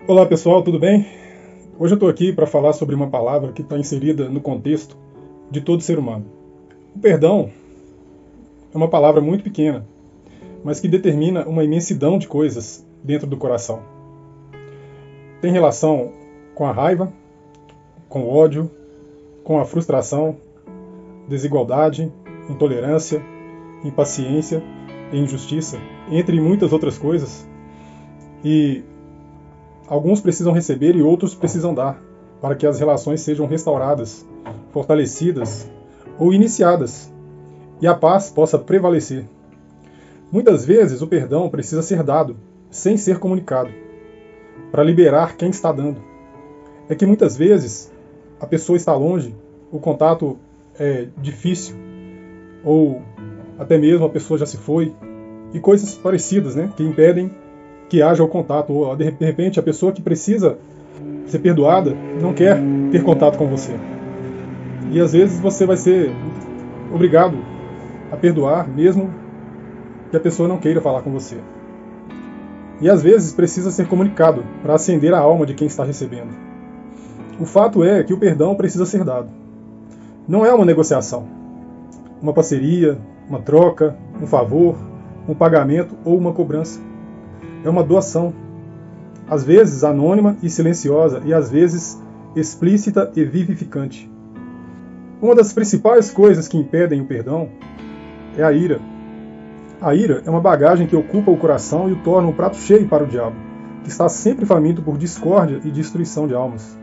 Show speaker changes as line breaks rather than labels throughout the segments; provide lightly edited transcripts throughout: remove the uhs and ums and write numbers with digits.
Olá pessoal, tudo bem? Hoje eu estou aqui para falar sobre uma palavra que está inserida no contexto de todo ser humano. O perdão é uma palavra muito pequena, mas que determina uma imensidão de coisas dentro do coração. Tem relação com a raiva, com o ódio, com a frustração, desigualdade, intolerância, impaciência e injustiça, entre muitas outras coisas. E alguns precisam receber e outros precisam dar, para que as relações sejam restauradas, fortalecidas ou iniciadas, e a paz possa prevalecer. Muitas vezes o perdão precisa ser dado, sem ser comunicado, para liberar quem está dando. É que muitas vezes a pessoa está longe, o contato é difícil, ou até mesmo a pessoa já se foi, e coisas parecidas, que impedem que haja o contato, ou de repente a pessoa que precisa ser perdoada não quer ter contato com você. E às vezes você vai ser obrigado a perdoar, mesmo que a pessoa não queira falar com você. E às vezes precisa ser comunicado para acender a alma de quem está recebendo. O fato é que o perdão precisa ser dado. Não é uma negociação, uma parceria, uma troca, um favor, um pagamento ou uma cobrança. É uma doação, às vezes anônima e silenciosa, e às vezes explícita e vivificante. Uma das principais coisas que impedem o perdão é a ira. A ira é uma bagagem que ocupa o coração e o torna um prato cheio para o diabo, que está sempre faminto por discórdia e destruição de almas.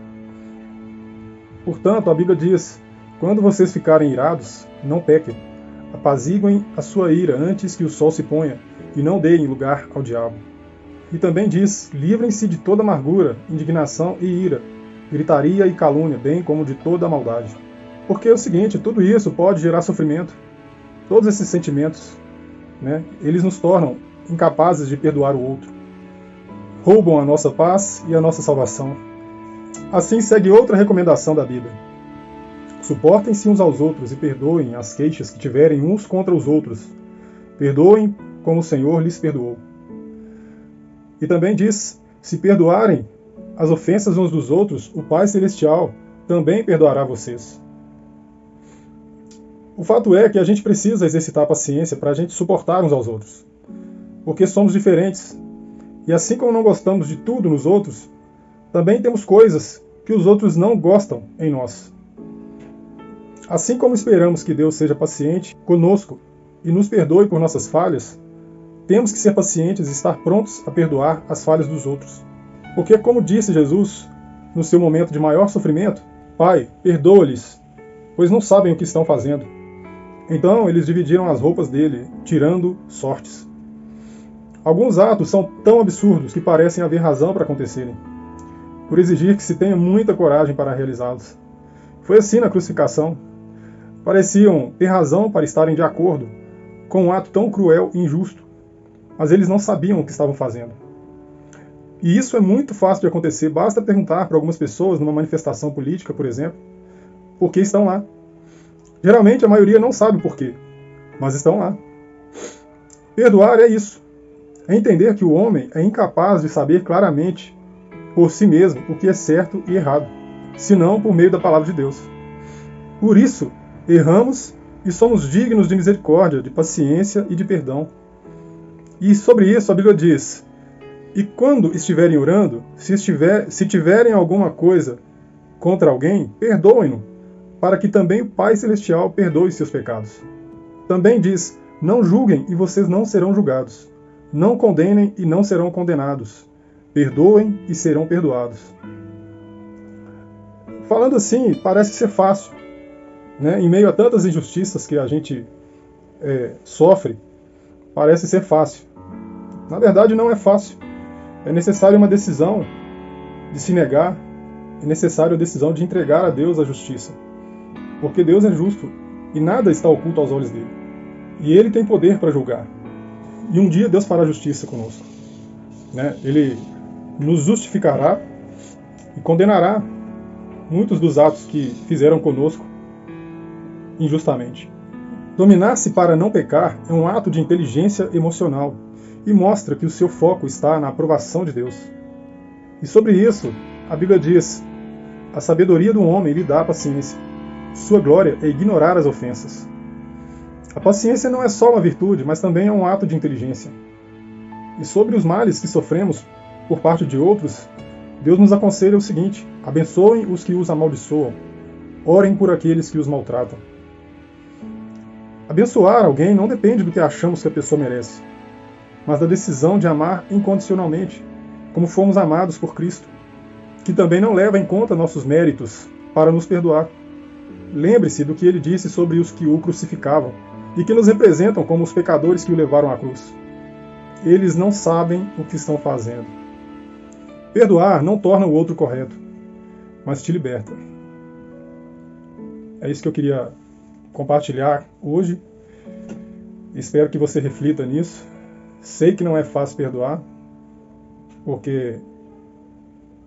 Portanto, a Bíblia diz: quando vocês ficarem irados, não pequem. Apaziguem a sua ira antes que o sol se ponha, e não deem lugar ao diabo. E também diz: livrem-se de toda amargura, indignação e ira, gritaria e calúnia, bem como de toda a maldade. Porque é o seguinte, tudo isso pode gerar sofrimento. Todos esses sentimentos, eles nos tornam incapazes de perdoar o outro. Roubam a nossa paz e a nossa salvação. Assim segue outra recomendação da Bíblia: suportem-se uns aos outros e perdoem as queixas que tiverem uns contra os outros. Perdoem como o Senhor lhes perdoou. E também diz: se perdoarem as ofensas uns dos outros, o Pai Celestial também perdoará vocês. O fato é que a gente precisa exercitar a paciência para a gente suportar uns aos outros, porque somos diferentes. E assim como não gostamos de tudo nos outros, também temos coisas que os outros não gostam em nós. Assim como esperamos que Deus seja paciente conosco e nos perdoe por nossas falhas, temos que ser pacientes e estar prontos a perdoar as falhas dos outros. Porque, como disse Jesus, no seu momento de maior sofrimento: Pai, perdoa-lhes, pois não sabem o que estão fazendo. Então eles dividiram as roupas dele, tirando sortes. Alguns atos são tão absurdos que parecem haver razão para acontecerem, por exigir que se tenha muita coragem para realizá-los. Foi assim na crucificação. Pareciam ter razão para estarem de acordo com um ato tão cruel e injusto, mas eles não sabiam o que estavam fazendo. E isso é muito fácil de acontecer. Basta perguntar para algumas pessoas numa manifestação política, por exemplo, por que estão lá. Geralmente a maioria não sabe por quê, mas estão lá. Perdoar é isso. É entender que o homem é incapaz de saber claramente por si mesmo o que é certo e errado, senão por meio da palavra de Deus. Por isso, erramos e somos dignos de misericórdia, de paciência e de perdão. E sobre isso a Bíblia diz: e quando estiverem orando, se tiverem alguma coisa contra alguém, perdoem-no, para que também o Pai Celestial perdoe seus pecados. Também diz: não julguem e vocês não serão julgados. Não condenem e não serão condenados. Perdoem e serão perdoados. Falando assim, parece ser fácil, em meio a tantas injustiças que a gente sofre, parece ser fácil. Na verdade, não é fácil. É necessário uma decisão de se negar, é necessário a decisão de entregar a Deus a justiça. Porque Deus é justo e nada está oculto aos olhos dele. E ele tem poder para julgar. E um dia Deus fará justiça conosco. Ele nos justificará e condenará muitos dos atos que fizeram conosco injustamente. Dominar-se para não pecar é um ato de inteligência emocional e mostra que o seu foco está na aprovação de Deus. E sobre isso, a Bíblia diz: a sabedoria do homem lhe dá a paciência. Sua glória é ignorar as ofensas. A paciência não é só uma virtude, mas também é um ato de inteligência. E sobre os males que sofremos por parte de outros, Deus nos aconselha o seguinte: abençoem os que os amaldiçoam, orem por aqueles que os maltratam. Abençoar alguém não depende do que achamos que a pessoa merece, mas da decisão de amar incondicionalmente, como fomos amados por Cristo, que também não leva em conta nossos méritos para nos perdoar. Lembre-se do que ele disse sobre os que o crucificavam e que nos representam como os pecadores que o levaram à cruz. Eles não sabem o que estão fazendo. Perdoar não torna o outro correto, mas te liberta. É isso que eu queria compartilhar hoje. Espero que você reflita nisso. Sei que não é fácil perdoar, porque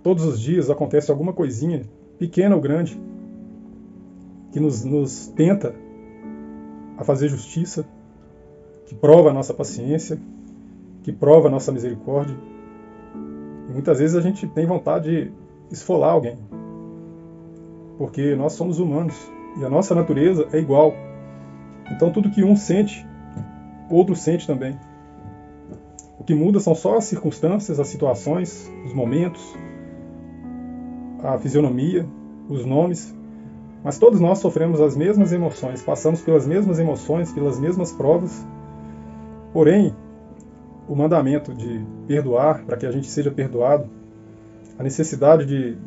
todos os dias acontece alguma coisinha, pequena ou grande, que nos tenta a fazer justiça, que prova a nossa paciência, que prova a nossa misericórdia. E muitas vezes a gente tem vontade de esfolar alguém, porque nós somos humanos e a nossa natureza é igual. Então tudo que um sente, o outro sente também. O que muda são só as circunstâncias, as situações, os momentos, a fisionomia, os nomes, mas todos nós sofremos as mesmas emoções, passamos pelas mesmas emoções, pelas mesmas provas. Porém, o mandamento de perdoar, para que a gente seja perdoado, a necessidade de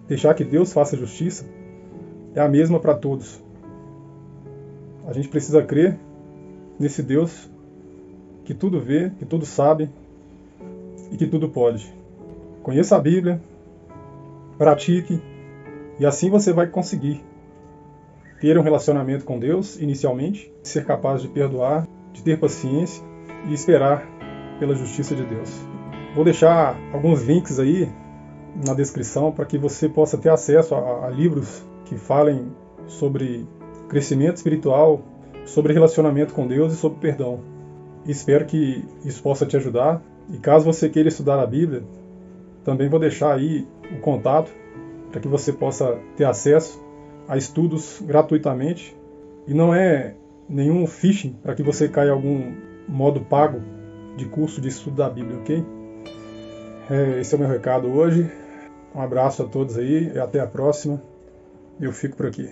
deixar que Deus faça justiça, é a mesma para todos. A gente precisa crer nesse Deus que tudo vê, que tudo sabe e que tudo pode. Conheça a Bíblia, pratique, e assim você vai conseguir ter um relacionamento com Deus inicialmente, ser capaz de perdoar, de ter paciência e esperar pela justiça de Deus. Vou deixar alguns links aí na descrição para que você possa ter acesso a livros que falem sobre crescimento espiritual, sobre relacionamento com Deus e sobre perdão. Espero que isso possa te ajudar. E caso você queira estudar a Bíblia, também vou deixar aí o contato para que você possa ter acesso a estudos gratuitamente. E não é nenhum phishing para que você caia em algum modo pago de curso de estudo da Bíblia, ok? Esse é o meu recado hoje. Um abraço a todos aí e até a próxima. Eu fico por aqui.